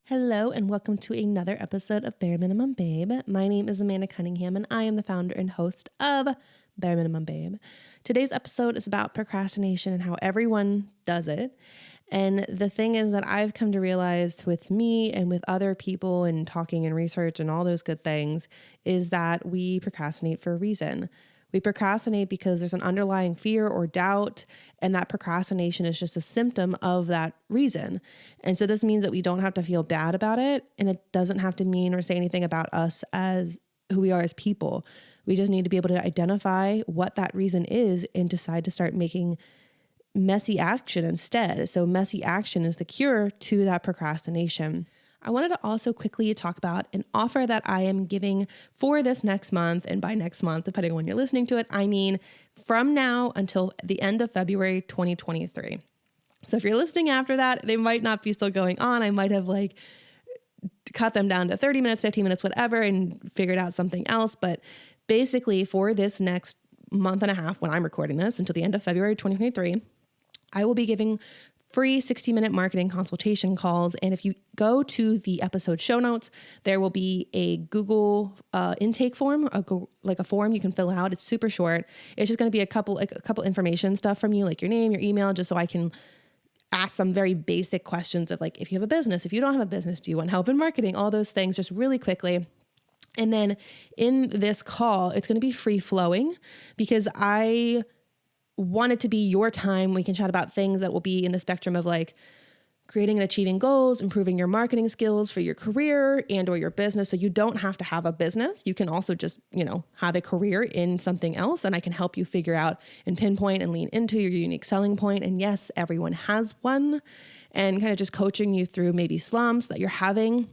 Hello and welcome to another episode of Bare Minimum Babe. My name is Amanda Cunningham and I am the founder and host of Bare Minimum Babe. Today's episode is about procrastination and how everyone does it. And the thing is that I've come to realize with me and with other people and talking and research and all those good things is that we procrastinate for a reason. We procrastinate because there's an underlying fear or doubt, and that procrastination is just a symptom of that reason. And so this means that we don't have to feel bad about it, and it doesn't have to mean or say anything about us as who we are as people. We just need to be able to identify what that reason is and decide to start making messy action instead. So messy action is the cure to that procrastination. I wanted to also quickly talk about an offer that I am giving for this next month. And by next month, depending on when you're listening to it, I mean from now until the end of February 2023. So if you're listening after that, they might not be still going on. I might have cut them down to 30 minutes, 15 minutes, whatever, and figured out something else. But basically for this next month and a half, when I'm recording this until the end of February 2023, I will be giving free 60-minute marketing consultation calls. And if you go to the episode show notes, there will be a Google intake form, a form you can fill out. It's super short. It's just going to be a couple information stuff from you, like your name, your email, just so I can ask some very basic questions of if you have a business, if you don't have a business, do you want help in marketing, all those things just really quickly. And then in this call, it's going to be free flowing because I want it to be your time. We can chat about things that will be in the spectrum of creating and achieving goals, improving your marketing skills for your career and or your business. So you don't have to have a business. You can also just, have a career in something else. And I can help you figure out and pinpoint and lean into your unique selling point. And yes, everyone has one, and kind of just coaching you through maybe slumps that you're having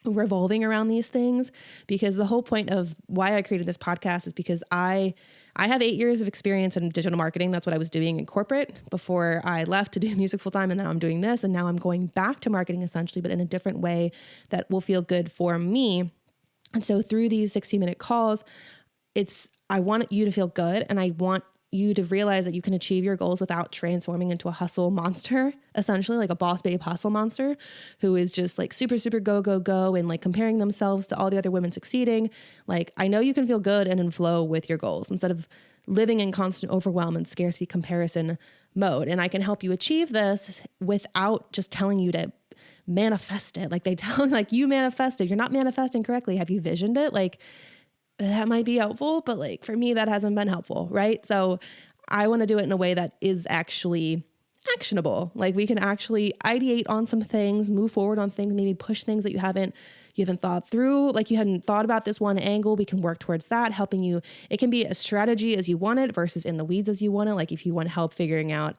revolving around these things. Because the whole point of why I created this podcast is because I have 8 years of experience in digital marketing. That's what I was doing in corporate before I left to do music full time. And then I'm doing this. And now I'm going back to marketing essentially, but in a different way that will feel good for me. And so through these 60-minute calls, I want you to feel good. And I want you to realize that you can achieve your goals without transforming into a hustle monster, essentially like a boss babe hustle monster who is just super, super go, go, go and comparing themselves to all the other women succeeding. I know you can feel good and in flow with your goals instead of living in constant overwhelm and scarcity comparison mode. And I can help you achieve this without just telling you to manifest it. They tell you manifested, you're not manifesting correctly. Have you visioned it? That might be helpful, but for me, that hasn't been helpful, right? So I want to do it in a way that is actually actionable. We can actually ideate on some things, move forward on things, maybe push things that you haven't thought through, you hadn't thought about this one angle. We can work towards that, helping you. It can be a strategy as you want it versus in the weeds as you want it. If you want help figuring out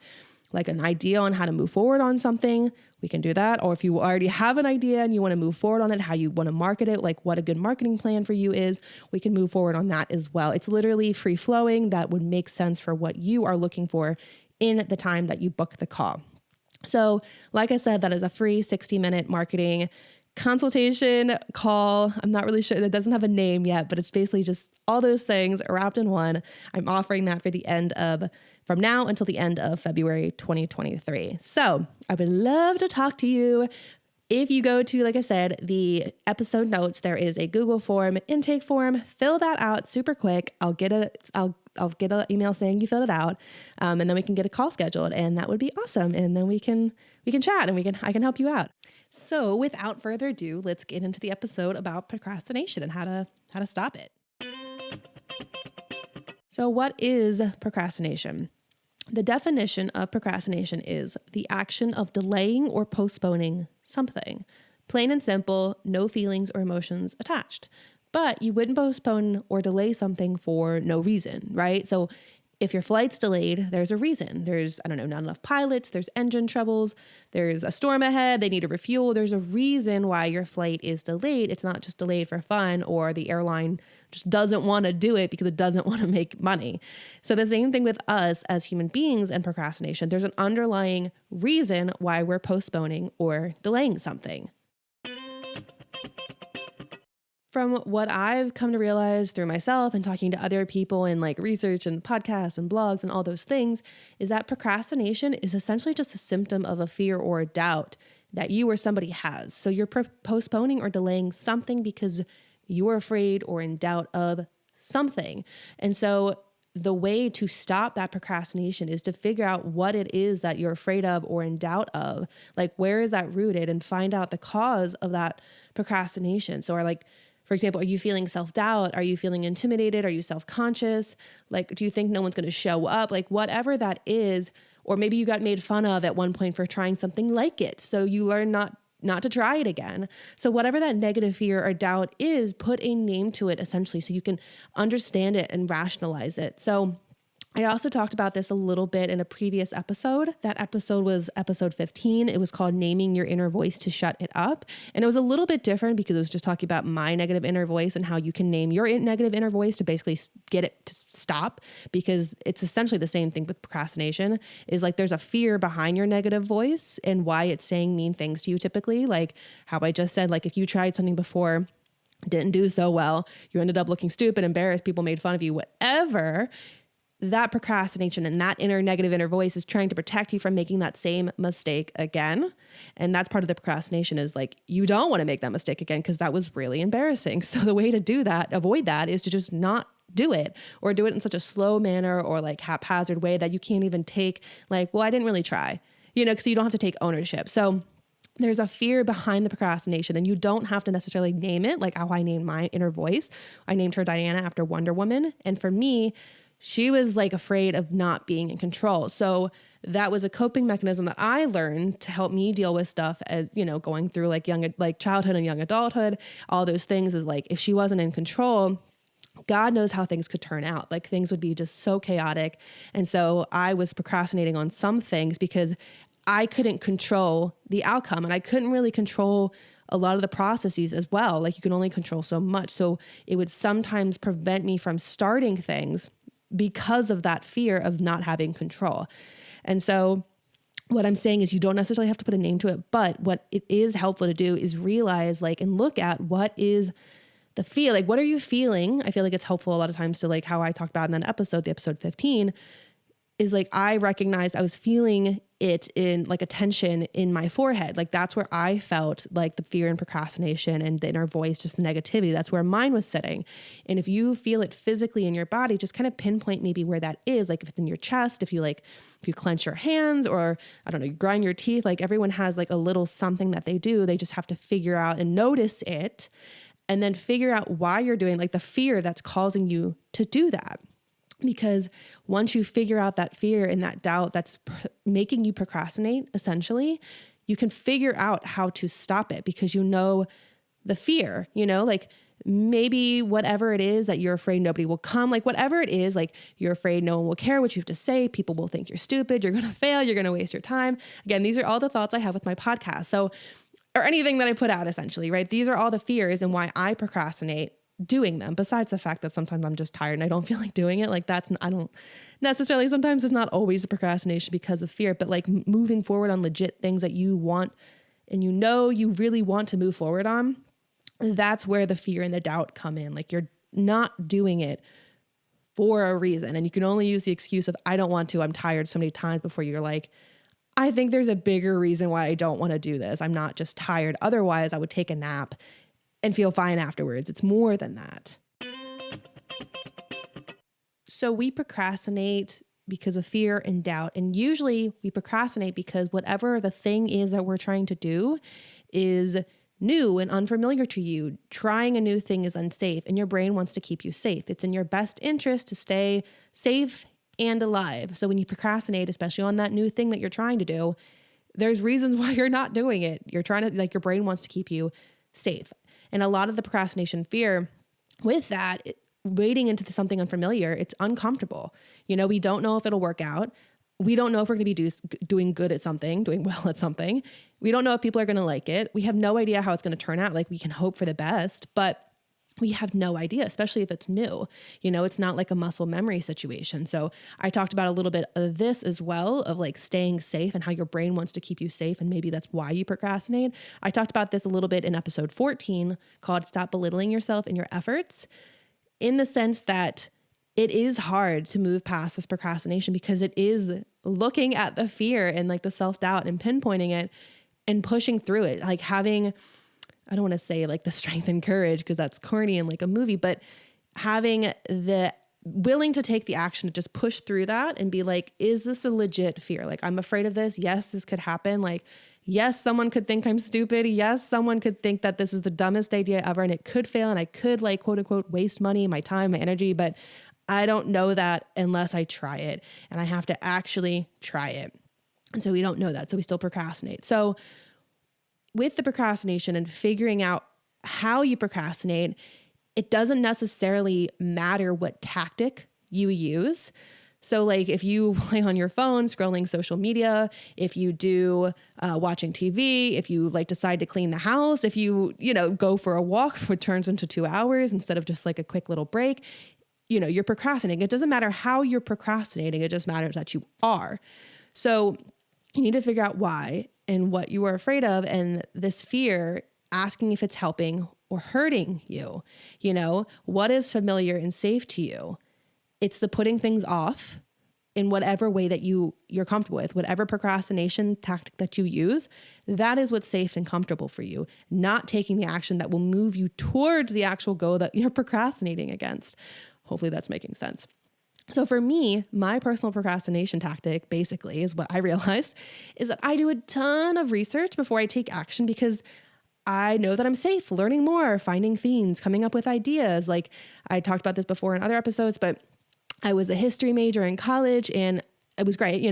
an idea on how to move forward on something, we can do that. Or if you already have an idea and you want to move forward on it, how you want to market it, what a good marketing plan for you is, we can move forward on that as well. It's literally free flowing that would make sense for what you are looking for in the time that you book the call. So like I said, that is a free 60-minute marketing consultation call. I'm not really sure. That doesn't have a name yet, but it's basically just all those things wrapped in one. I'm offering that from now until the end of February 2023. So I would love to talk to you. If you go to, like I said, the episode notes, there is a Google form, intake form. Fill that out super quick. I'll get an email saying you filled it out, and then we can get a call scheduled, and that would be awesome. And then we can chat, and I can help you out. So without further ado, let's get into the episode about procrastination and how to stop it. So what is procrastination? The definition of procrastination is the action of delaying or postponing something. Plain and simple, no feelings or emotions attached. But you wouldn't postpone or delay something for no reason, right? So if your flight's delayed, there's a reason. There's, not enough pilots, there's engine troubles, there's a storm ahead, they need to refuel. There's a reason why your flight is delayed. It's not just delayed for fun or the airline just doesn't want to do it because it doesn't want to make money. So the same thing with us as human beings and procrastination. There's an underlying reason why we're postponing or delaying something. From what I've come to realize through myself and talking to other people in research and podcasts and blogs and all those things is that procrastination is essentially just a symptom of a fear or a doubt that you or somebody has. So you're postponing or delaying something because you're afraid or in doubt of something. And so the way to stop that procrastination is to figure out what it is that you're afraid of or in doubt of. Like, where is that rooted, and find out the cause of that procrastination. So for example, are you feeling self-doubt? Are you feeling intimidated? Are you self-conscious? Like, do you think no one's going to show up? Like, whatever that is, or maybe you got made fun of at one point for trying something like it. So you learn not to try it again. So whatever that negative fear or doubt is, put a name to it essentially so you can understand it and rationalize it. So I also talked about this a little bit in a previous episode. That episode was episode 15. It was called Naming Your Inner Voice to Shut It Up. And it was a little bit different because it was just talking about my negative inner voice and how you can name your negative inner voice to basically get it to stop, because it's essentially the same thing with procrastination. Is like there's a fear behind your negative voice and why it's saying mean things to you typically. Like how I just said, like if you tried something before, didn't do so well, you ended up looking stupid, embarrassed, people made fun of you, whatever. That procrastination and that negative inner voice is trying to protect you from making that same mistake again. And that's part of the procrastination, is like, you don't want to make that mistake again because that was really embarrassing. So the way to do that, avoid that, is to just not do it, or do it in such a slow manner or like haphazard way that you can't even take like, well, I didn't really try, because you don't have to take ownership. So there's a fear behind the procrastination, and you don't have to necessarily name it like how I named my inner voice. I named her Diana after Wonder Woman. And for me, she was like afraid of not being in control. So that was a coping mechanism that I learned to help me deal with stuff as, going through like childhood and young adulthood, all those things. Is like, if she wasn't in control, God knows how things could turn out. Like things would be just so chaotic. And so I was procrastinating on some things because I couldn't control the outcome, and I couldn't really control a lot of the processes as well. Like you can only control so much. So it would sometimes prevent me from starting things because of that fear of not having control. And so what I'm saying is you don't necessarily have to put a name to it, but what it is helpful to do is realize and look at what is the feel. Like, what are you feeling? I feel like it's helpful a lot of times to like how I talked about in that episode, the episode 15, is like, I recognized I was feeling it in like a tension in my forehead. Like that's where I felt like the fear and procrastination and the inner voice, just the negativity. That's where mine was sitting. And if you feel it physically in your body, just kind of pinpoint maybe where that is. Like if it's in your chest, if you clench your hands, or I don't know, you grind your teeth, like everyone has like a little something that they do. They just have to figure out and notice it, and then figure out why you're doing like the fear that's causing you to do that. Because once you figure out that fear and that doubt that's making you procrastinate, essentially, you can figure out how to stop it, because you know the fear, like maybe whatever it is that you're afraid nobody will come, like whatever it is, like you're afraid no one will care what you have to say. People will think you're stupid. You're going to fail. You're going to waste your time. Again, these are all the thoughts I have with my podcast. So, or anything that I put out essentially, right? These are all the fears and why I procrastinate doing them, besides the fact that sometimes I'm just tired and I don't feel like doing it. Like I don't necessarily, sometimes it's not always a procrastination because of fear, but like moving forward on legit things that you want and you really want to move forward on, that's where the fear and the doubt come in. Like you're not doing it for a reason. And you can only use the excuse of, I don't want to, I'm tired, so many times before you're like, I think there's a bigger reason why I don't want to do this. I'm not just tired. Otherwise I would take a nap and feel fine afterwards. It's more than that. So we procrastinate because of fear and doubt. And usually we procrastinate because whatever the thing is that we're trying to do is new and unfamiliar to you. Trying a new thing is unsafe, and your brain wants to keep you safe. It's in your best interest to stay safe and alive. So when you procrastinate, especially on that new thing that you're trying to do, there's reasons why you're not doing it. You're trying to, your brain wants to keep you safe. And a lot of the procrastination fear with that, wading into something unfamiliar, it's uncomfortable. We don't know if it'll work out. We don't know if we're going to be doing well at something. We don't know if people are going to like it. We have no idea how it's going to turn out. Like we can hope for the best, but we have no idea, especially if it's new. It's not like a muscle memory situation. So I talked about a little bit of this as well, of like staying safe and how your brain wants to keep you safe. And maybe that's why you procrastinate. I talked about this a little bit in episode 14 called Stop Belittling Yourself and Your Efforts, in the sense that it is hard to move past this procrastination because it is looking at the fear and like the self-doubt and pinpointing it and pushing through it, like having, I don't want to say like the strength and courage because that's corny and like a movie, but having the willing to take the action to just push through that and be like, is this a legit fear? Like, I'm afraid of this. Yes, this could happen. Like, yes, someone could think I'm stupid. Yes, someone could think that this is the dumbest idea ever and it could fail and I could like, quote unquote, waste money, my time, my energy, but I don't know that unless I try it, and I have to actually try it. And so we don't know that. So we still procrastinate. So with the procrastination and figuring out how you procrastinate, it doesn't necessarily matter what tactic you use. So like if you play on your phone, scrolling social media, if you do watching TV, if you like decide to clean the house, if you go for a walk, which turns into 2 hours instead of just like a quick little break, you're procrastinating. It doesn't matter how you're procrastinating. It just matters that you are. So you need to figure out why and what you are afraid of. And this fear, asking if it's helping or hurting you, what is familiar and safe to you? It's the putting things off in whatever way that you're comfortable with, whatever procrastination tactic that you use, that is what's safe and comfortable for you, not taking the action that will move you towards the actual goal that you're procrastinating against. Hopefully that's making sense. So for me, my personal procrastination tactic basically is what I realized is that I do a ton of research before I take action because I know that I'm safe learning more, finding themes, coming up with ideas. Like I talked about this before in other episodes, but I was a history major in college and it was great.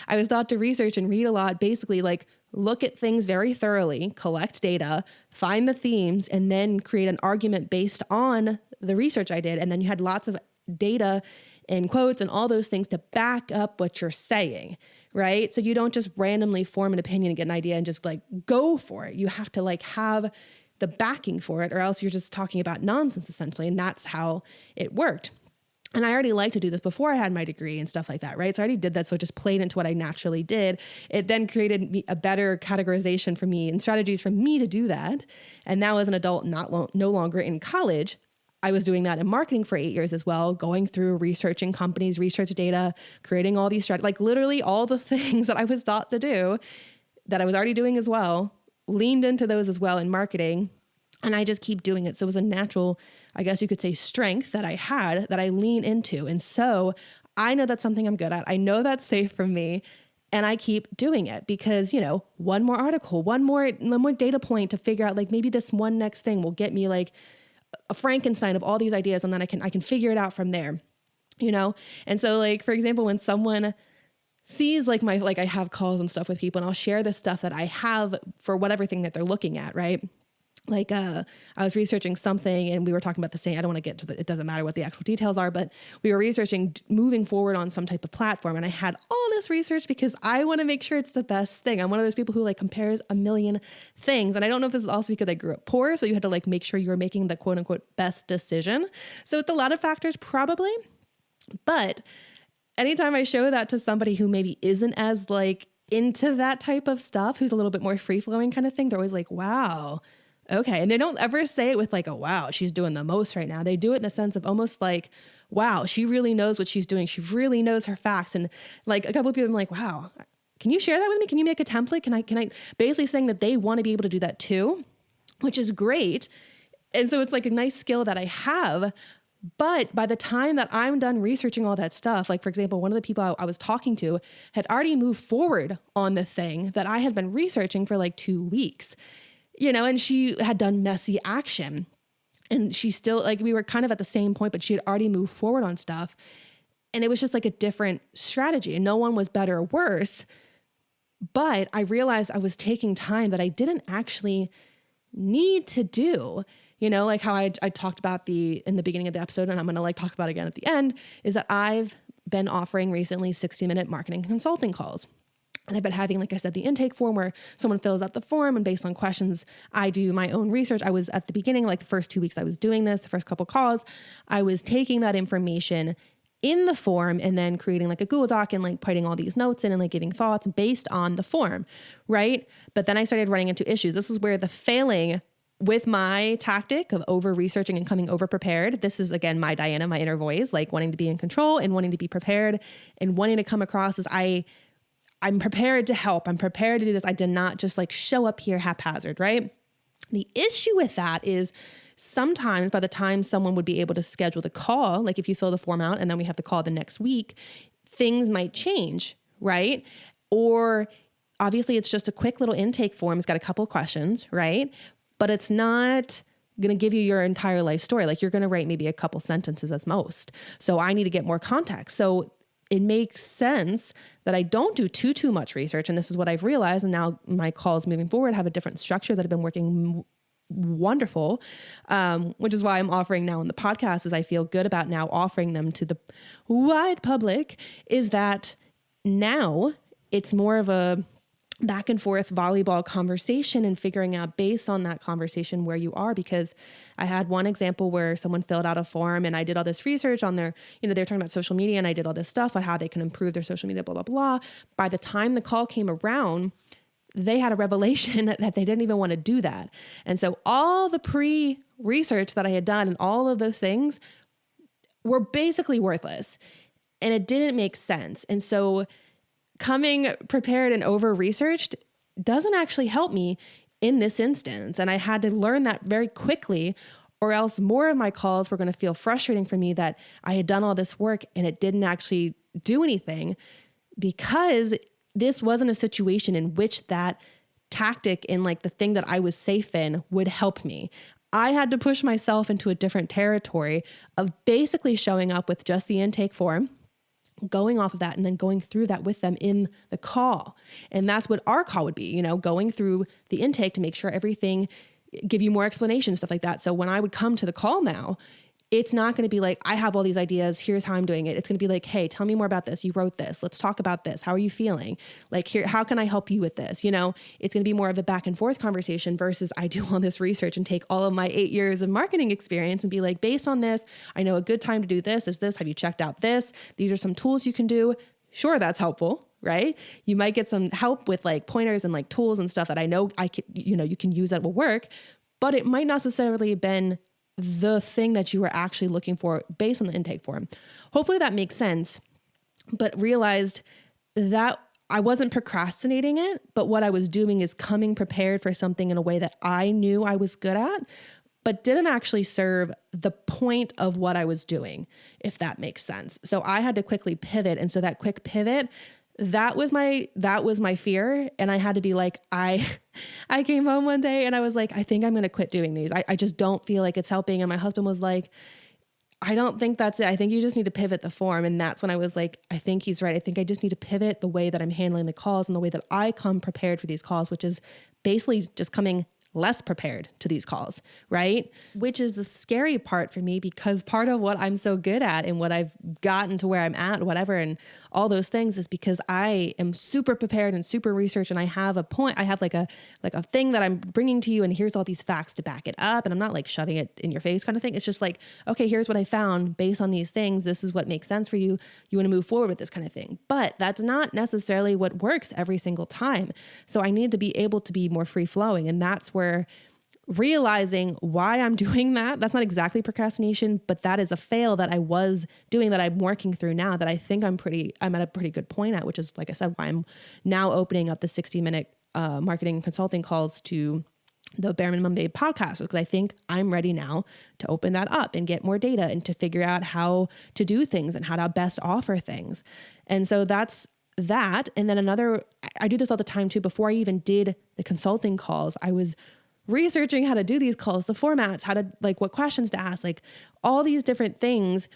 I was taught to research and read a lot, basically like look at things very thoroughly, collect data, find the themes, and then create an argument based on the research I did. And then you had lots of data and quotes and all those things to back up what you're saying, right? So you don't just randomly form an opinion and get an idea and just like go for it. You have to like have the backing for it or else you're just talking about nonsense essentially. And that's how it worked. And I already liked to do this before I had my degree and stuff like that, right? So I already did that. So it just played into what I naturally did. It then created a better categorization for me and strategies for me to do that. And now as an adult, no longer in college, I was doing that in marketing for 8 years as well, going through researching companies, research data, creating all these strategies, like literally all the things that I was taught to do that I was already doing as well, leaned into those as well in marketing. And I just keep doing it. So it was a natural, I guess you could say, strength that I had that I lean into. And so I know that's something I'm good at. I know that's safe for me. And I keep doing it because, one more article, one more data point to figure out like maybe this one next thing will get me like a Frankenstein of all these ideas. And then I can figure it out from there, And so like, for example, when someone sees like I have calls and stuff with people and I'll share the stuff that I have for whatever thing that they're looking at, right? Like, I was researching something and we were talking about the same, I don't want to get to it doesn't matter what the actual details are, but we were researching moving forward on some type of platform. And I had all this research because I want to make sure it's the best thing. I'm one of those people who like compares a million things. And I don't know if this is also because I grew up poor. So you had to like make sure you were making the quote unquote best decision. So it's a lot of factors probably, but anytime I show that to somebody who maybe isn't as like into that type of stuff, who's a little bit more free flowing kind of thing, they're always like, wow. Okay. And they don't ever say it with like, oh, wow, she's doing the most right now. They do it in the sense of almost like, wow, she really knows what she's doing. She really knows her facts. And like a couple of people, I'm like, wow, can you share that with me? Can you make a template? Can I basically saying that they want to be able to do that too, which is great. And so it's like a nice skill that I have. But by the time that I'm done researching all that stuff, like for example, one of the people I was talking to had already moved forward on the thing that I had been researching for like 2 weeks. And she had done messy action and she still like, we were kind of at the same point, but she had already moved forward on stuff. And it was just like a different strategy and no one was better or worse. But I realized I was taking time that I didn't actually need to do, like how I talked about in the beginning of the episode, and I'm going to like talk about it again at the end, is that I've been offering recently 60-minute marketing consulting calls. And I've been having, like I said, the intake form where someone fills out the form and based on questions, I do my own research. I was at the beginning, like the first 2 weeks I was doing this, the first couple calls, I was taking that information in the form and then creating like a Google Doc and like putting all these notes in and like giving thoughts based on the form, right? But then I started running into issues. This is where the failing with my tactic of over researching and coming over prepared. This is again, my Diana, my inner voice, like wanting to be in control and wanting to be prepared and wanting to come across as I I'm prepared to help. I'm prepared to do this. I did not just like show up here haphazard, right? The issue with that is sometimes by the time someone would be able to schedule the call, like if you fill the form out and then we have the call the next week, things might change, right? Or obviously it's just a quick little intake form. It's got a couple of questions, right? But it's not going to give you your entire life story. Like you're going to write maybe a couple sentences as most. So I need to get more context. So it makes sense that I don't do too much research. And this is what I've realized. And now my calls moving forward have a different structure that have been working wonderful, which is why I'm offering now on the podcast, is I feel good about now offering them to the wide public, is that now it's more of a back and forth volleyball conversation and figuring out based on that conversation where you are. Because I had one example where someone filled out a form and I did all this research on their, they're talking about social media and I did all this stuff on how they can improve their social media, blah, blah, blah. By the time the call came around, they had a revelation that they didn't even want to do that. And so all the pre-research that I had done and all of those things were basically worthless and it didn't make sense. And so coming prepared and over-researched doesn't actually help me in this instance. And I had to learn that very quickly, or else more of my calls were going to feel frustrating for me that I had done all this work and it didn't actually do anything, because this wasn't a situation in which that tactic and like the thing that I was safe in would help me. I had to push myself into a different territory of basically showing up with just the intake form, going off of that and then going through that with them in the call. And that's what our call would be, going through the intake to make sure everything, give you more explanation, stuff like that. So when I would come to the call now, it's not going to be like, I have all these ideas, here's how I'm doing it. It's going to be like, hey, tell me more about this. You wrote this. Let's talk about this. How are you feeling? Like, here, how can I help you with this? It's going to be more of a back and forth conversation versus I do all this research and take all of my 8 years of marketing experience and be like, based on this, I know a good time to do this is this. Have you checked out this? These are some tools you can do. Sure, that's helpful, right? You might get some help with like pointers and like tools and stuff that I know I could, you can use that will work, but it might not necessarily have been the thing that you were actually looking for based on the intake form. Hopefully that makes sense, but realized that I wasn't procrastinating it, but what I was doing is coming prepared for something in a way that I knew I was good at, but didn't actually serve the point of what I was doing, if that makes sense. So I had to quickly pivot. And so that quick pivot, that was my fear. And I had to be like, I came home one day and I was like, I think I'm going to quit doing these. I just don't feel like it's helping. And my husband was like, I don't think that's it. I think you just need to pivot the form. And that's when I was like, I think he's right. I think I just need to pivot the way that I'm handling the calls and the way that I come prepared for these calls, which is basically just coming less prepared to these calls, right? Which is the scary part for me, because part of what I'm so good at and what I've gotten to where I'm at, whatever, and all those things is because I am super prepared and super researched, and I have a point, I have like a thing that I'm bringing to you, and here's all these facts to back it up, and I'm not like shoving it in your face kind of thing. It's just like, okay, here's what I found based on these things. This is what makes sense for you. You want to move forward with this kind of thing. But that's not necessarily what works every single time. So I need to be able to be more free flowing, and that's where realizing why I'm doing that's not exactly procrastination, but that is a fail that I was doing that I'm working through now, that I think I'm at a pretty good point at, which is, like I said, why I'm now opening up the 60-minute marketing consulting calls to the Bare Minimum Babe podcast, because I think I'm ready now to open that up and get more data and to figure out how to do things and how to best offer things. And so that's that. And then I do this all the time too. Before I even did the consulting calls, I was researching how to do these calls, the formats, how to, like, what questions to ask, like all these different things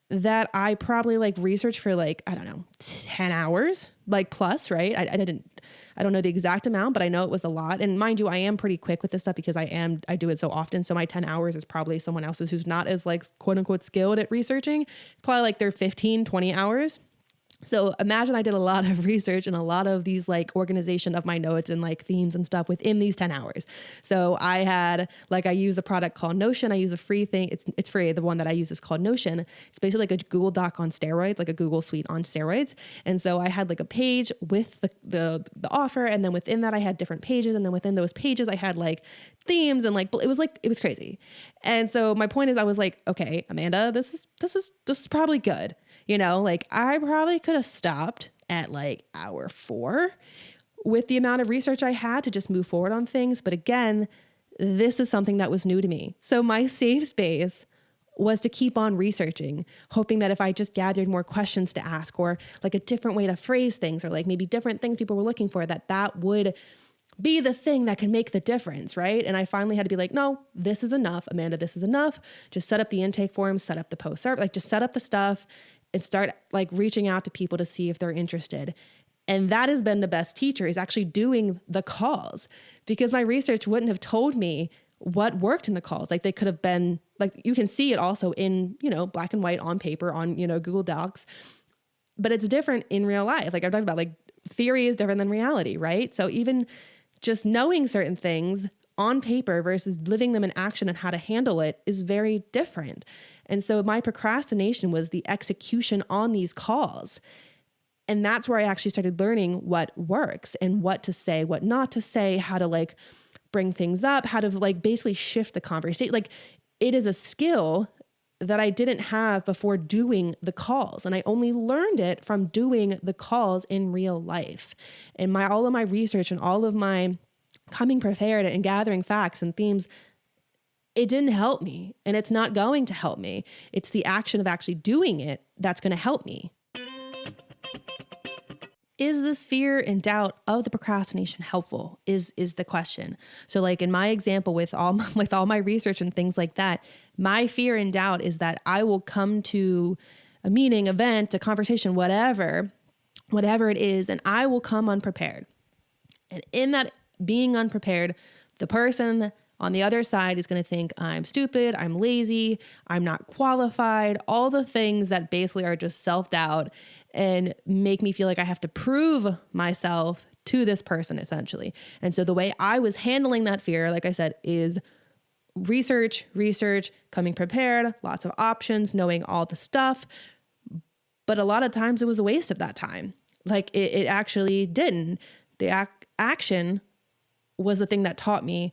that I probably like researched for like, I don't know, 10 hours, like plus, right? I don't know the exact amount, but I know it was a lot. And mind you, I am pretty quick with this stuff because I do it so often. So my 10 hours is probably someone else's who's not as like quote unquote skilled at researching, probably like their 15, 20 hours. So imagine I did a lot of research and a lot of these like organization of my notes and like themes and stuff within these 10 hours. So I use a product called Notion. I use a free thing. It's free. The one that I use is called Notion. It's basically like a Google Doc on steroids, like a Google Suite on steroids. And so I had like a page with the offer. And then within that I had different pages. And then within those pages I had like themes and it was crazy. And so my point is, I was like, okay, Amanda, this is probably good. I probably could have stopped at like hour 4 with the amount of research I had to just move forward on things. But again, this is something that was new to me. So my safe space was to keep on researching, hoping that if I just gathered more questions to ask, or like a different way to phrase things, or like maybe different things people were looking for, that would be the thing that can make the difference, right? And I finally had to be like, no, this is enough, Amanda, this is enough. Just set up the intake forms, set up the post, like just set up the stuff and start like reaching out to people to see if they're interested. And that has been the best teacher, is actually doing the calls, because my research wouldn't have told me what worked in the calls. Like they could have been like, you can see it also in, black and white on paper on, Google Docs, but it's different in real life. Like I've talked about, like theory is different than reality, right? So even just knowing certain things on paper versus living them in action and how to handle it is very different. And so my procrastination was the execution on these calls. And that's where I actually started learning what works and what to say, what not to say, how to like bring things up, how to like basically shift the conversation. Like it is a skill that I didn't have before doing the calls. And I only learned it from doing the calls in real life. And all of my research and all of my coming prepared and gathering facts and themes, it didn't help me. And it's not going to help me. It's the action of actually doing it that's going to help me. Is this fear and doubt of the procrastination helpful is the question. So like in my example with all my research and things like that, my fear and doubt is that I will come to a meeting, event, a conversation, whatever it is, and I will come unprepared. And in that being unprepared, the person on the other side is going to think I'm stupid, I'm lazy, I'm not qualified, all the things that basically are just self-doubt and make me feel like I have to prove myself to this person essentially. And so the way I was handling that fear, like I said, is research, coming prepared, lots of options, knowing all the stuff. But a lot of times it was a waste of that time. Like it actually didn't. The action was the thing that taught me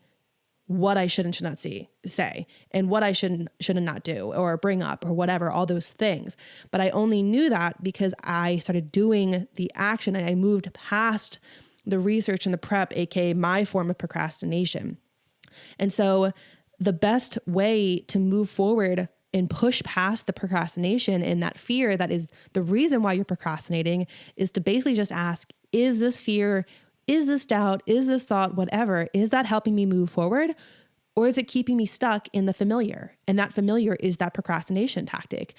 what I should and should not say, and what I should not do or bring up or whatever, all those things. But I only knew that because I started doing the action and I moved past the research and the prep, aka my form of procrastination. And so the best way to move forward and push past the procrastination and that fear that is the reason why you're procrastinating is to basically just ask, is this fear, is this doubt, is this thought, whatever, is that helping me move forward? Or is it keeping me stuck in the familiar? And that familiar is that procrastination tactic.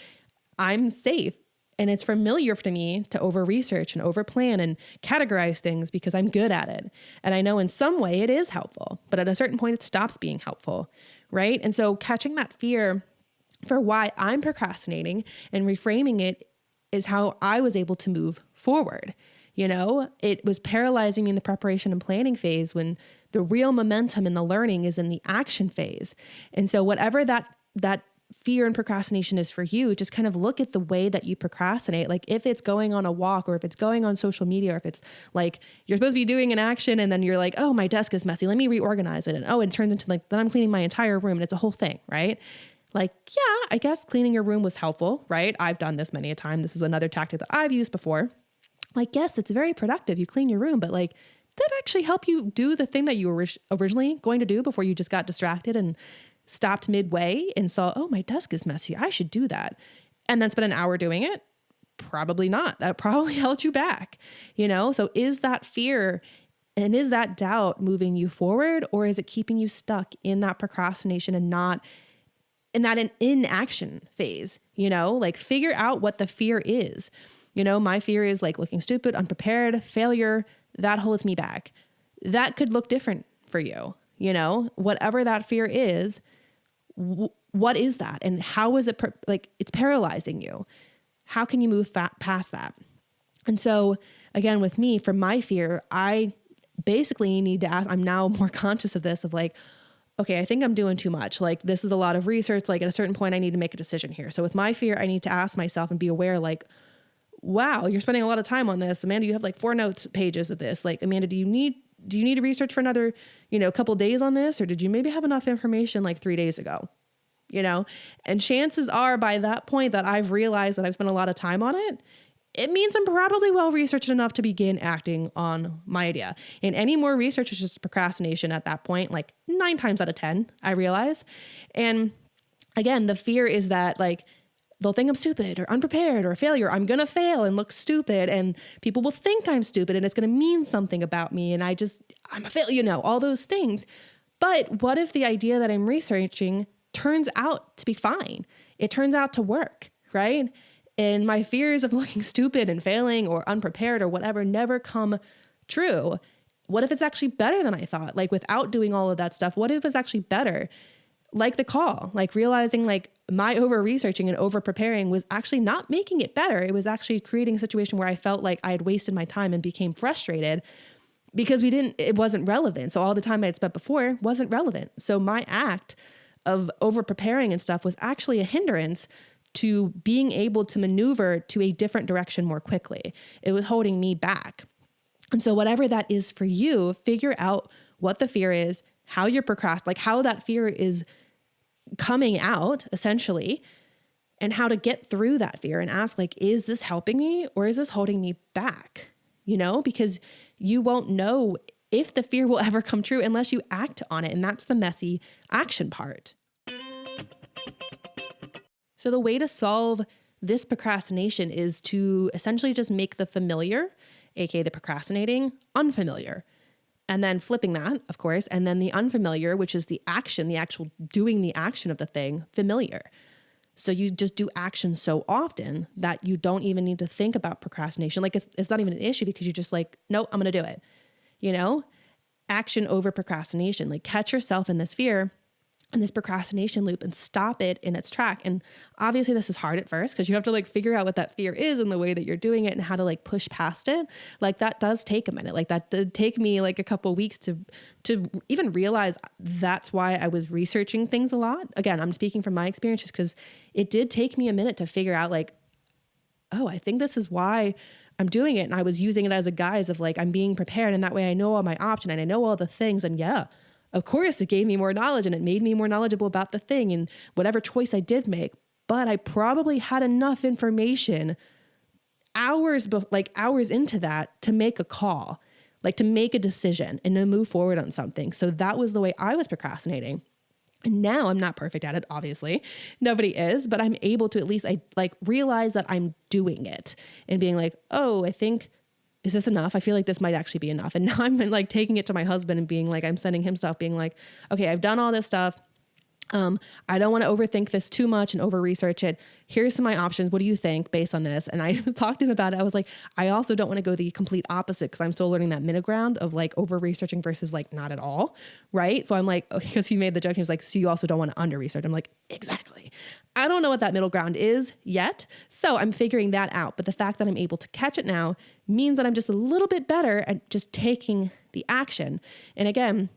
I'm safe and it's familiar to me to over-research and over-plan and categorize things because I'm good at it. And I know in some way it is helpful, but at a certain point it stops being helpful, right? And so catching that fear for why I'm procrastinating and reframing it is how I was able to move forward. It was paralyzing me in the preparation and planning phase when the real momentum in the learning is in the action phase. And so whatever that fear and procrastination is for you, just kind of look at the way that you procrastinate. Like if it's going on a walk or if it's going on social media, or if it's like you're supposed to be doing an action and then you're like, oh, my desk is messy, let me reorganize it. And it turns into like, then I'm cleaning my entire room and it's a whole thing, right? Like, yeah, I guess cleaning your room was helpful, right? I've done this many a time. This is another tactic that I've used before. Like, yes, it's very productive. You clean your room, but like, did that actually help you do the thing that you were originally going to do before you just got distracted and stopped midway and saw, oh, my desk is messy, I should do that. And then spent an hour doing it? Probably not. That probably held you back, So is that fear and is that doubt moving you forward, or is it keeping you stuck in that procrastination and not in that inaction phase? Like figure out what the fear is. My fear is like looking stupid, unprepared, failure, that holds me back. That could look different for you, whatever that fear is, what is that? And how is it, it's paralyzing you? How can you move past that? And so again, with me, for my fear, I basically need to ask, I'm now more conscious of this, of like, okay, I think I'm doing too much. Like this is a lot of research. Like at a certain point, I need to make a decision here. So with my fear, I need to ask myself and be aware, like, wow, you're spending a lot of time on this. Amanda, you have like 4 notes pages of this. Like, Amanda, do you need to research for another, couple days on this? Or did you maybe have enough information like 3 days ago? And chances are by that point that I've realized that I've spent a lot of time on it, it means I'm probably well researched enough to begin acting on my idea. And any more research is just procrastination at that point, like 9 times out of 10, I realize. And again, the fear is that like, they'll think I'm stupid or unprepared or a failure. I'm going to fail and look stupid, and people will think I'm stupid and it's going to mean something about me. And I'm a failure, all those things. But what if the idea that I'm researching turns out to be fine? It turns out to work, right? And my fears of looking stupid and failing or unprepared or whatever never come true. What if it's actually better than I thought? Like without doing all of that stuff, what if it's actually better? Like the call, like realizing like my over researching and over preparing was actually not making it better. It was actually creating a situation where I felt like I had wasted my time and became frustrated because it wasn't relevant. So all the time I had spent before wasn't relevant. So my act of over preparing and stuff was actually a hindrance to being able to maneuver to a different direction more quickly. It was holding me back. And so whatever that is for you, figure out what the fear is, how you're like how that fear is coming out essentially, and how to get through that fear and ask like, is this helping me or is this holding me back? Because you won't know if the fear will ever come true unless you act on it. And that's the messy action part. So the way to solve this procrastination is to essentially just make the familiar, aka the procrastinating, unfamiliar. And then flipping that, of course, and then the unfamiliar, which is the action, the actual doing the action of the thing, familiar. So you just do action so often that you don't even need to think about procrastination. Like it's not even an issue because you're just like, no, I'm going to do it. Action over procrastination. Like catch yourself in this fear and this procrastination loop and stop it in its track. And obviously this is hard at first because you have to like figure out what that fear is and the way that you're doing it and how to like push past it. Like that does take a minute. Like that did take me like a couple of weeks to even realize that's why I was researching things a lot. Again, I'm speaking from my experience just because it did take me a minute to figure out like, oh, I think this is why I'm doing it. And I was using it as a guise of like, I'm being prepared. And that way I know all my options and I know all the things. And yeah, of course, it gave me more knowledge and it made me more knowledgeable about the thing and whatever choice I did make. But I probably had enough information hours into that to make a call, like to make a decision and to move forward on something. So that was the way I was procrastinating. And now I'm not perfect at it, obviously. Nobody is, but I'm able to at least realize that I'm doing it and being like, oh, is this enough? I feel like this might actually be enough. And now I'm like taking it to my husband and being like, I'm sending him stuff being like, okay, I've done all this stuff. I don't want to overthink this too much and over research it. Here's some of my options. What do you think based on this? And I talked to him about it. I was like, I also don't want to go the complete opposite because I'm still learning that middle ground of like over researching versus like not at all. Right. So I'm like, okay, because he made the joke. He was like, so you also don't want to under research. I'm like, exactly. I don't know what that middle ground is yet. So I'm figuring that out. But the fact that I'm able to catch it now means that I'm just a little bit better at just taking the action. And again,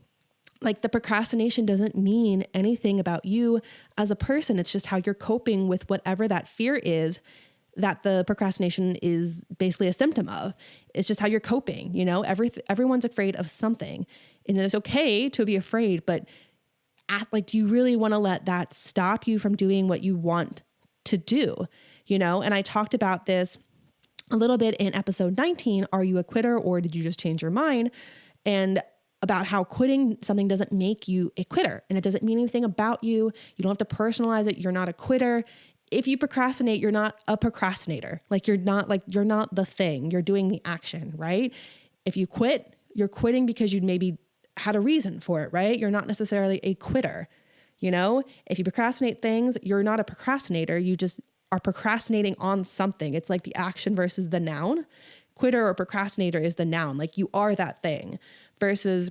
like the procrastination doesn't mean anything about you as a person. It's just how you're coping with whatever that fear is that the procrastination is basically a symptom of. It's just how you're coping. Everyone's afraid of something and it's okay to be afraid, but do you really want to let that stop you from doing what you want to do? And I talked about this a little bit in episode 19, Are You a Quitter or Did You Just Change Your Mind? And about how quitting something doesn't make you a quitter and it doesn't mean anything about you. You don't have to personalize it. You're not a quitter. If you procrastinate, you're not a procrastinator. You're not the thing. You're doing the action, right? If you quit, you're quitting because you maybe had a reason for it, right? You're not necessarily a quitter. If you procrastinate things, you're not a procrastinator. You just are procrastinating on something. It's like the action versus the noun. Quitter or procrastinator is the noun. Like you are that thing. Versus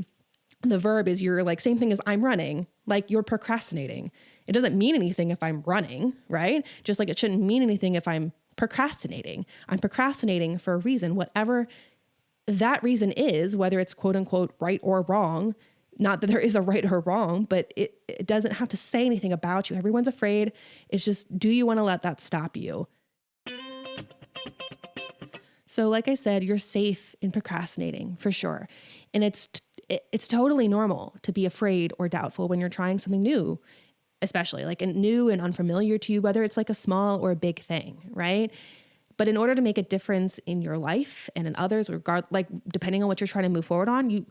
the verb is you're like, same thing as I'm running, like you're procrastinating. It doesn't mean anything if I'm running, right? Just like it shouldn't mean anything if I'm procrastinating. I'm procrastinating for a reason, whatever that reason is, whether it's quote unquote right or wrong. Not that there is a right or wrong, but it doesn't have to say anything about you. Everyone's afraid. It's just, do you want to let that stop you? So like I said, you're safe in procrastinating for sure. And it's totally normal to be afraid or doubtful when you're trying something new, especially like new and unfamiliar to you, whether it's like a small or a big thing, right? But in order to make a difference in your life and in others, depending on what you're trying to move forward on, you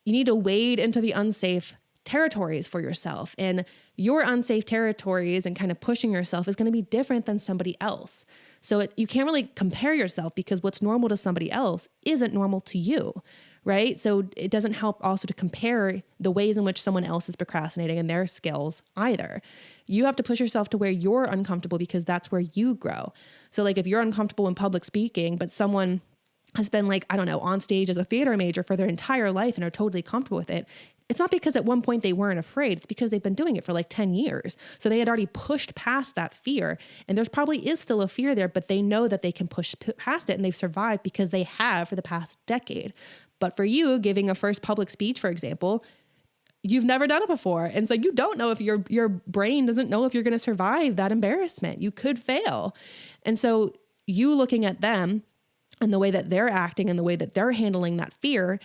need to wade into the unsafe territories for yourself. And your unsafe territories and kind of pushing yourself is going to be different than somebody else. So you can't really compare yourself, because what's normal to somebody else isn't normal to you, right? So it doesn't help also to compare the ways in which someone else is procrastinating and their skills either. You have to push yourself to where you're uncomfortable, because that's where you grow. So like if you're uncomfortable in public speaking, but someone has been on stage as a theater major for their entire life and are totally comfortable with it, it's not because at one point they weren't afraid. It's because they've been doing it for 10 years. So they had already pushed past that fear, and there's probably is still a fear there, but they know that they can push past it, and they've survived because they have for the past decade. But for you, giving a first public speech, for example, you've never done it before. And so you don't know if your brain doesn't know if you're going to survive that embarrassment. You could fail. And so you looking at them and the way that they're acting and the way that they're handling that fear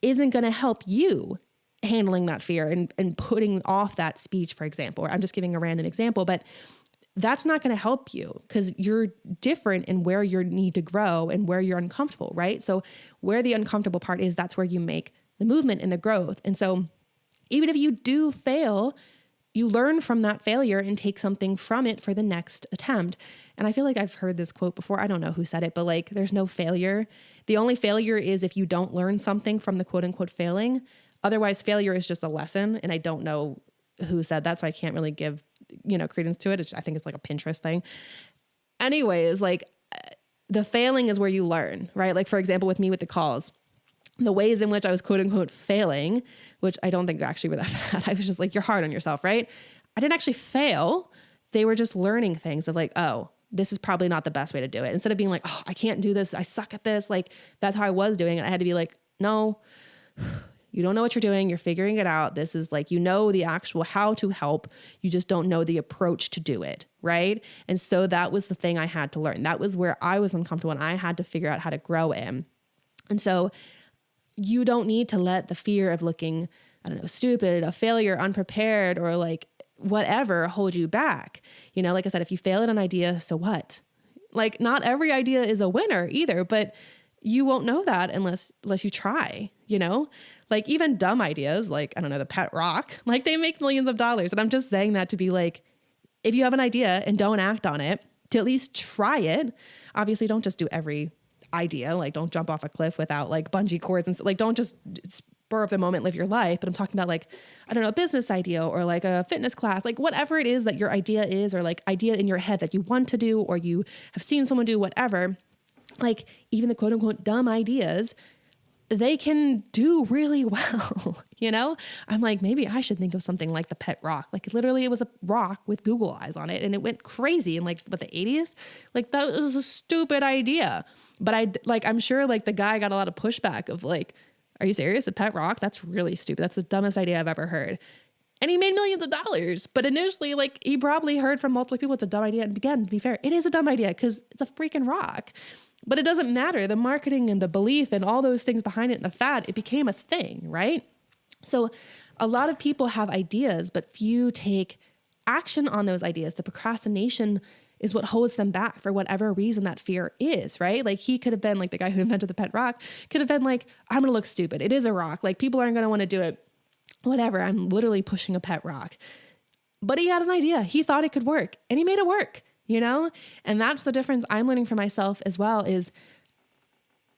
isn't going to help you handling that fear and putting off that speech, for example. Or I'm just giving a random example, but that's not going to help you, because you're different in where you need to grow and where you're uncomfortable, right? So where the uncomfortable part is, that's where you make the movement and the growth. And so even if you do fail, you learn from that failure and take something from it for the next attempt. And I feel like I've heard this quote before. I don't know who said it, but there's no failure. The only failure is if you don't learn something from the quote unquote failing. Otherwise, failure is just a lesson. And I don't know who said that, so I can't really give, credence to it. I think it's like a Pinterest thing. Anyways, the failing is where you learn, right? For example, with me with the calls, the ways in which I was quote unquote failing, which I don't think actually were that bad. I was just you're hard on yourself, right? I didn't actually fail. They were just learning things of oh, this is probably not the best way to do it. Instead of being oh, I can't do this, I suck at this. That's how I was doing it. I had to be no, you don't know what you're doing. You're figuring it out. This is the actual how to help. You just don't know the approach to do it. Right. And so that was the thing I had to learn. That was where I was uncomfortable and I had to figure out how to grow in. And so you don't need to let the fear of looking, stupid, a failure, unprepared, or whatever hold you back. Like I said, if you fail at an idea, so what? Not every idea is a winner either, but you won't know that unless you try, even dumb ideas, the pet rock, they make millions of dollars. And I'm just saying that to be if you have an idea and don't act on it, to at least try it. Obviously don't just do every idea. Don't jump off a cliff without bungee cords and don't just spur of the moment, live your life. But I'm talking about a business idea or a fitness class, whatever it is that your idea is, or idea in your head that you want to do, or you have seen someone do, whatever, even the quote unquote dumb ideas, they can do really well. I'm maybe I should think of something like the pet rock. Literally it was a rock with Google eyes on it and it went crazy in the 80s. That was a stupid idea. But I'm sure the guy got a lot of pushback of are you serious? A pet rock? That's really stupid. That's the dumbest idea I've ever heard. And he made millions of dollars. But initially, he probably heard from multiple people it's a dumb idea. And again, to be fair, it is a dumb idea because it's a freaking rock. But it doesn't matter. The marketing and the belief and all those things behind it and the fad, it became a thing, right? So a lot of people have ideas, but few take action on those ideas. The procrastination is what holds them back for whatever reason that fear is, right? He could have been the guy who invented the pet rock could have been I'm going to look stupid. It is a rock. People aren't going to want to do it. Whatever. I'm literally pushing a pet rock. But he had an idea. He thought it could work and he made it work, And that's the difference I'm learning for myself as well is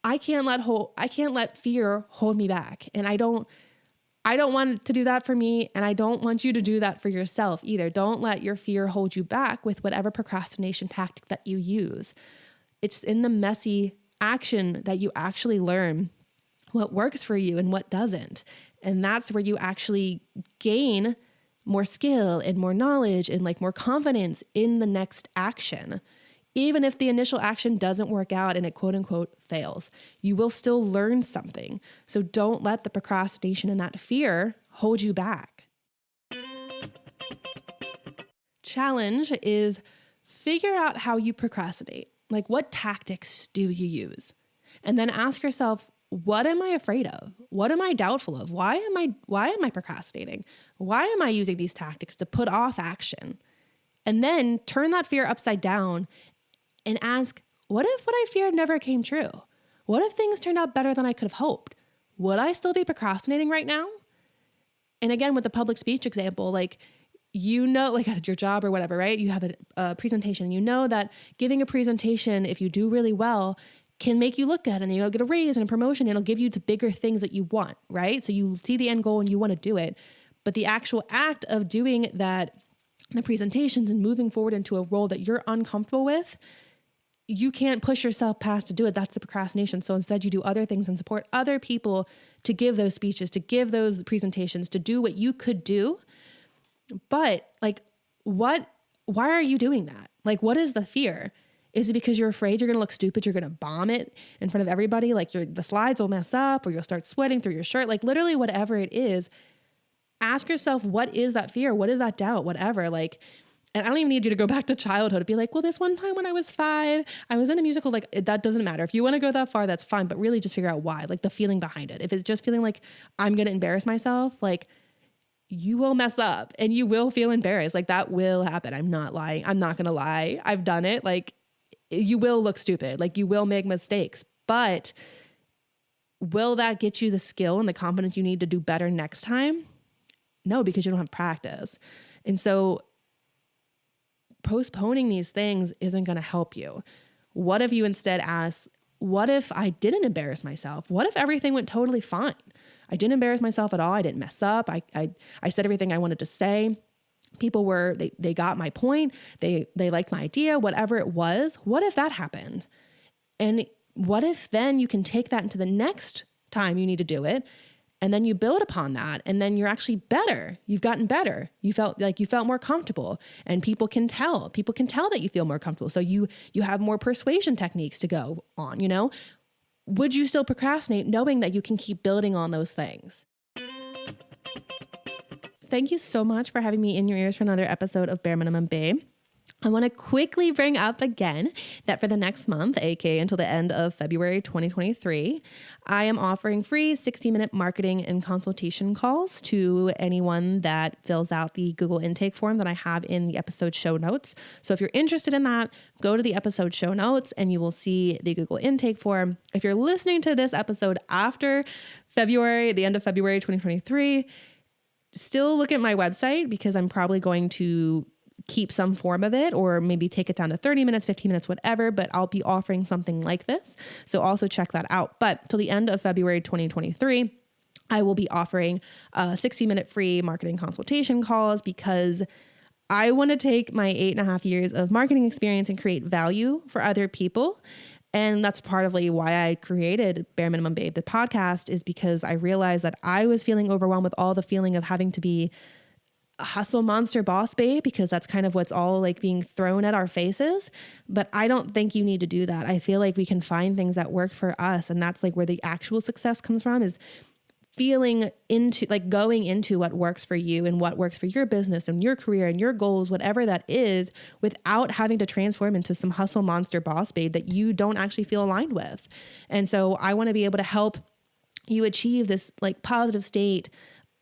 I can't let fear hold me back. And I don't want it to do that for me. And I don't want you to do that for yourself either. Don't let your fear hold you back with whatever procrastination tactic that you use. It's in the messy action that you actually learn what works for you and what doesn't. And that's where you actually gain more skill and more knowledge and more confidence in the next action. Even if the initial action doesn't work out and it quote unquote fails, you will still learn something. So don't let the procrastination and that fear hold you back. Challenge is figure out how you procrastinate. What tactics do you use? And then ask yourself, what am I afraid of? What am I doubtful of? Why am I procrastinating? Why am I using these tactics to put off action? And then turn that fear upside down and ask, what if what I feared never came true? What if things turned out better than I could have hoped? Would I still be procrastinating right now? And again, with the public speech example, like at your job or whatever, right? You have a presentation. You know that giving a presentation, if you do really well, can make you look good and you'll get a raise and a promotion. And it'll give you the bigger things that you want, right? So you see the end goal and you want to do it. But the actual act of doing that, the presentations and moving forward into a role that you're uncomfortable with, you can't push yourself past to do it. That's the procrastination. So instead you do other things and support other people to give those speeches, to give those presentations, to do what you could do. But like, why are you doing that? Like, what is the fear? Is it because you're afraid you're going to look stupid? You're going to bomb it in front of everybody? Like the slides will mess up or you'll start sweating through your shirt, like literally whatever it is. Ask yourself, what is that fear? What is that doubt? Whatever. Like, and I don't even need you to go back to childhood to be like, well, this one time when I was 5, I was in a musical. Like, that doesn't matter. If you want to go that far, that's fine. But really just figure out why, like the feeling behind it. If it's just feeling like I'm going to embarrass myself, like you will mess up and you will feel embarrassed. Like that will happen. I'm not lying. I'm not going to lie. I've done it. Like you will look stupid. Like you will make mistakes, but will that get you the skill and the confidence you need to do better next time? No, because you don't have practice. And so postponing these things isn't going to help you. What if you instead ask, what if I didn't embarrass myself? What if everything went totally fine? I didn't embarrass myself at all. I didn't mess up. I said everything I wanted to say. People they got my point. They liked my idea, whatever it was. What if that happened? And what if then you can take that into the next time you need to do it, and then you build upon that, and then you're actually better. You've gotten better. You felt more comfortable, and people can tell that you feel more comfortable. So you have more persuasion techniques to go on, Would you still procrastinate knowing that you can keep building on those things? Thank you so much for having me in your ears for another episode of Bare Minimum Babe. I want to quickly bring up again that for the next month, aka until the end of February 2023, I am offering free 60-minute marketing and consultation calls to anyone that fills out the Google intake form that I have in the episode show notes. So if you're interested in that, go to the episode show notes and you will see the Google intake form. If you're listening to this episode after the end of February 2023, still look at my website because I'm probably going to keep some form of it or maybe take it down to 30 minutes, 15 minutes, whatever, but I'll be offering something like this. So also check that out. But till the end of February 2023, I will be offering 60-minute free marketing consultation calls because I want to take my 8.5 years of marketing experience and create value for other people. And that's part of why I created Bare Minimum Babe, the podcast, is because I realized that I was feeling overwhelmed with all the feeling of having to be a hustle monster boss babe, because that's kind of what's all being thrown at our faces. But I don't think you need to do that. I feel like we can find things that work for us. And that's where the actual success comes from, is feeling into going into what works for you and what works for your business and your career and your goals, whatever that is, without having to transform into some hustle monster boss babe that you don't actually feel aligned with. And so I want to be able to help you achieve this positive state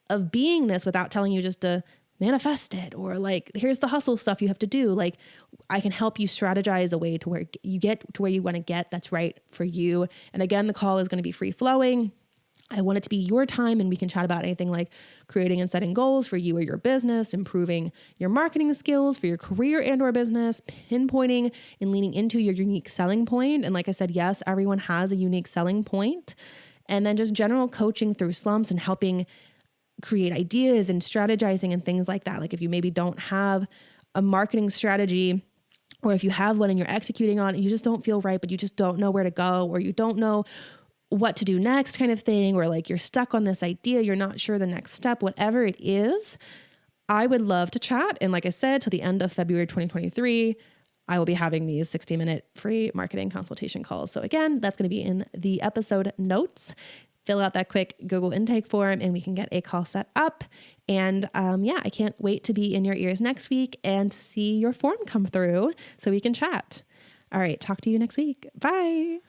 of being this without telling you just to manifest it or here's the hustle stuff you have to do. I can help you strategize a way to where you get to where you want to get that's right for you. And again, the call is going to be free flowing. I want it to be your time, and we can chat about anything like creating and setting goals for you or your business, improving your marketing skills for your career and or business, pinpointing and leaning into your unique selling point. And like I said, yes, everyone has a unique selling point. And then just general coaching through slumps and helping create ideas and strategizing and things like that. If you maybe don't have a marketing strategy, or if you have one and you're executing on it, you just don't feel right, but you just don't know where to go, or you don't know what to do next kind of thing, or you're stuck on this idea, you're not sure the next step, whatever it is, I would love to chat. And like I said, till the end of February 2023, I will be having these 60-minute free marketing consultation calls. So again, that's going to be in the episode notes. Fill out that quick Google intake form and we can get a call set up. And I can't wait to be in your ears next week and to see your form come through so we can chat. All right, talk to you next week. Bye.